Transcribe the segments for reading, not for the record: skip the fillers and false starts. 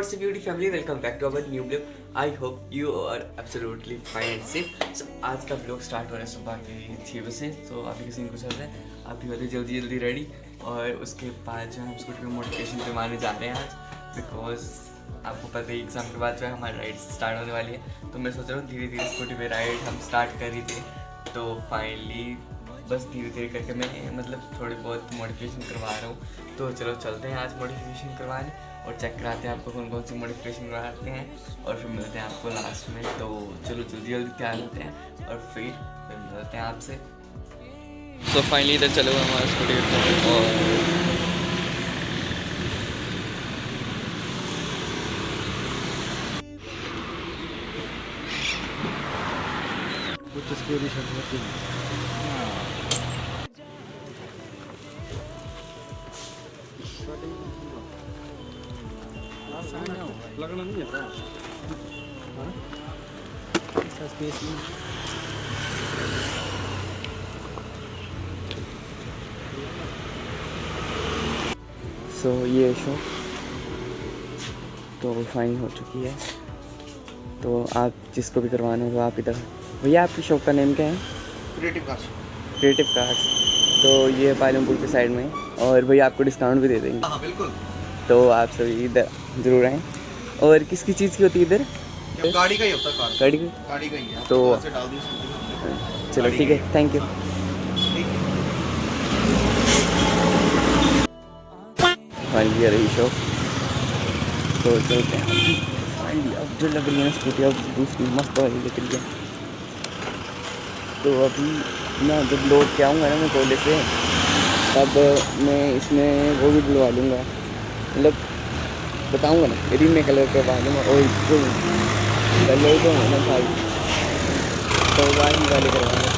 what's up beauty family, welcome back to our new vlog. I hope you are absolutely fine and safe. So आज का vlog start हो रहा है सुबह के 6 बजे। तो अभी किसी को चल रहा है, आप भी होते जल्दी जल्दी रेडी। और उसके बाद जो है हम स्कूटी में मोटिवेशन करवाने जा रहे हैं आज, बिकॉज आपको पता है एग्ज़ाम के बाद जो है हमारी राइड स्टार्ट होने वाली है। तो मैं सोच रहा हूँ धीरे धीरे स्कूटी पे राइड हम स्टार्ट कर ही थे। तो फाइनली बस धीरे धीरे करके मैं मतलब थोड़ी बहुत मोटिवेशन करवा रहा हूँ। तो चलो चलते हैं आज मोटिवेशन करवाने और चेक कराते हैं आपको कौन कौन सी मोटिवेशन करवाते हैं, और फिर मिलते हैं आपको लास्ट में। तो चलो जल्दी जल्दी तैयार होते हैं और फिर मिलते हैं आपसे। तो फाइनली इधर चलो हमारा स्कूटी और लगना नहीं है ऐसा स्पेस नहीं। सो ये शो तो फाइन हो चुकी है। तो आप जिसको भी करवाना हो तो आप इधर भैया, आपकी शॉप का नेम क्या है? Creative cars. Creative cars. तो ये पालमपुर के साइड में, और भैया आपको डिस्काउंट भी दे देंगे। हाँ बिल्कुल। तो आप सभी इधर ज़रूर आएँ। और किसकी चीज़ की होती है इधर? गाड़ी का ही होता है, कार गाड़ी की। गाड़ी का ही है। तो से डाल दी स्कूटी। चलो ठीक है, थैंक यू। फाइनली रही शॉप, तो चलते हैं अभी। फाइनली अब जो लग रही है स्कूटी, अब दूसरी मस्त वाली लग रही है। तो अभी ना जब लौट के आऊँगा ना मैं कॉलेज से, तब मैं इसमें वो भी डलवा लूँगा, मतलब बताऊँगा ना, रिमे कलर करवा दूँगा। और जो कलर जो है ना भाई, तो वाही वाले करवाऊँगा,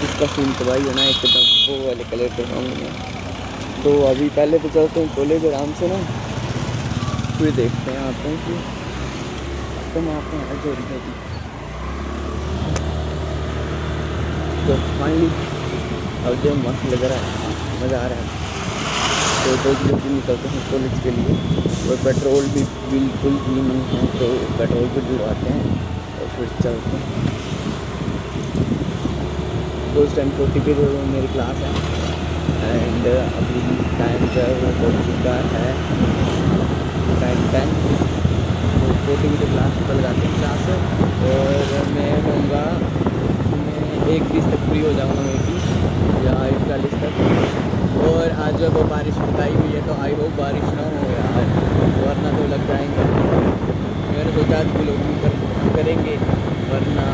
जिसका सीन तो भाई है ना एकदम वो वाले कलर करवाऊँगा मैं। तो अभी पहले तो चलते हैं कॉलेज आराम से ना, फिर देखते हैं आते हैं कि तुम आते हैं जो रही है। तो फाइनली अब जो मस्त लग रहा है, मज़ा आ रहा है। तो जल्दी निकलते हैं कॉलेज के लिए, और पेट्रोल भी बिल्कुल भी नहीं है, तो पेट्रोल भी डलवाते हैं और फिर चलते हैं। तो उस टाइम 40 पे जो मेरी क्लास है, एंड अभी टाइम जो है वो हो चुका है 10। तो 40 पे क्लास पर लगाते हैं क्लास, और मैं होऊंगा, मैं 1:20 तक फ्री हो जाऊँगा, मैं 1:20 या 1:40 तक। और आज जब वो बारिश बताई हुई है, तो आई होप बारिश ना हो यार, वरना तो लग जाएंगे। मैंने सोचा आज ब्लॉगिंग करेंगे, वरना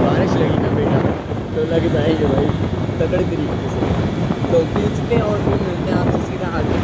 बारिश लगी ना बेटा तो लग जाएंगे भाई तगड़े तरीके से। तो खींचते हैं और फिर मिलते हैं आपसे सीधा आगे।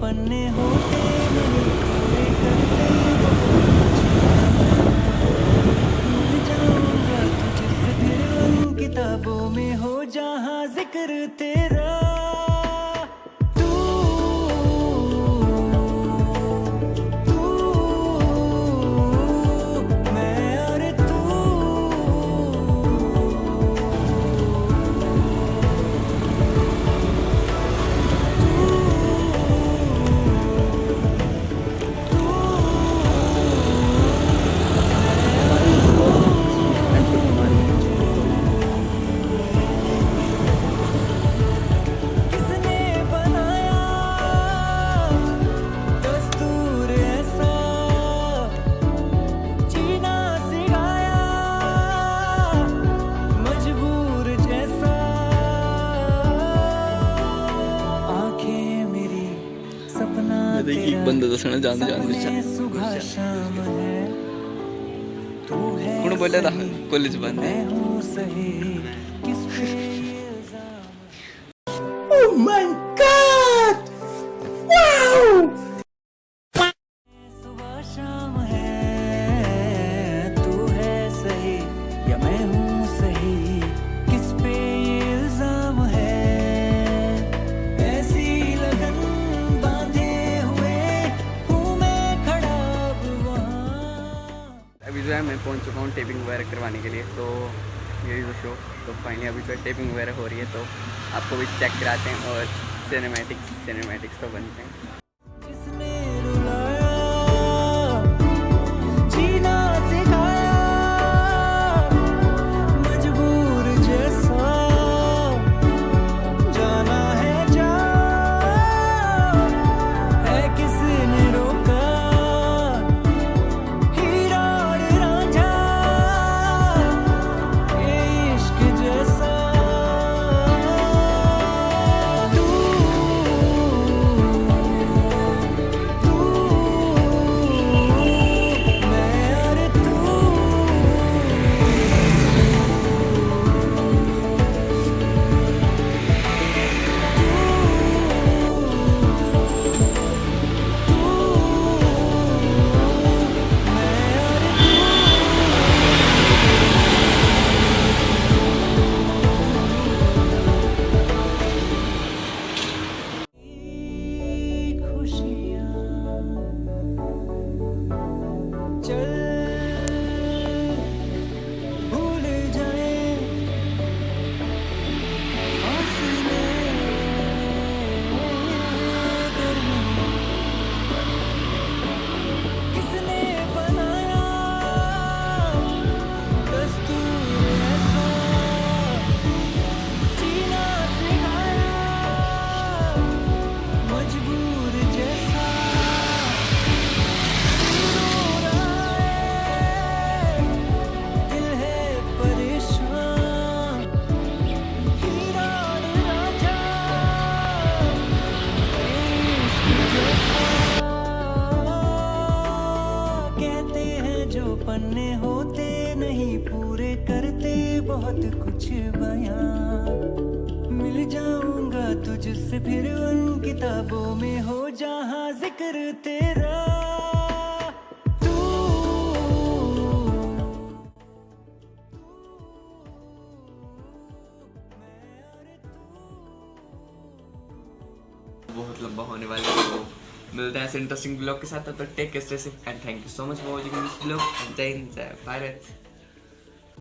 पन्ने होते जाऊंगा तुझसे फिर उन किताबों में हो जहाँ जिक्र तेरा। तू बंदा दसना जान सपने सुबह शाम है तू है कौन बोला था कॉलेज बंद है मैं हूँ सही किस पे इल्जाम सुबह शाम है तू है सही या मैं हूँ सही किस पे ये इल्जाम है ऐसी लगन बांधे हुए हूँ मैं खड़ा अब वहाँ। अभी जो है मैं पहुंच चुका हूँ टेपिंग वगैरह करवाने के लिए, तो यही जो शो तो फाइनली अभी जो टेपिंग वगैरह हो रही है, तो आपको भी चेक कराते हैं और सिनेमैटिक्स तो बनते हैं। जिसने रुलाया जीना सिखाया मजबूर जैसा जाना है जा है किसने रोका हीरा और रांझा ये इश्क जैसा चल भूल जाए फासले दरमियां किसने बनाया दस्तूर ऐसा जीना सिखाया मजबूर जैसा दिल है परेशान हीरा और रांझा इश्क जैसा कहते हैं जो पन्ने होते नहीं पूरे करते बहुत कुछ बयां मिल जाऊंगा तुझसे फिर उन किताबों में हो जहां जिक्र तेरा बहुत लंबा होने वाला है, तो मिलते हैं ऐसे इंटरेस्टिंग ब्लॉग के साथ। तब तक take care, stay safe and thank you so much for watching this blog. जय हिंद, जय भारत।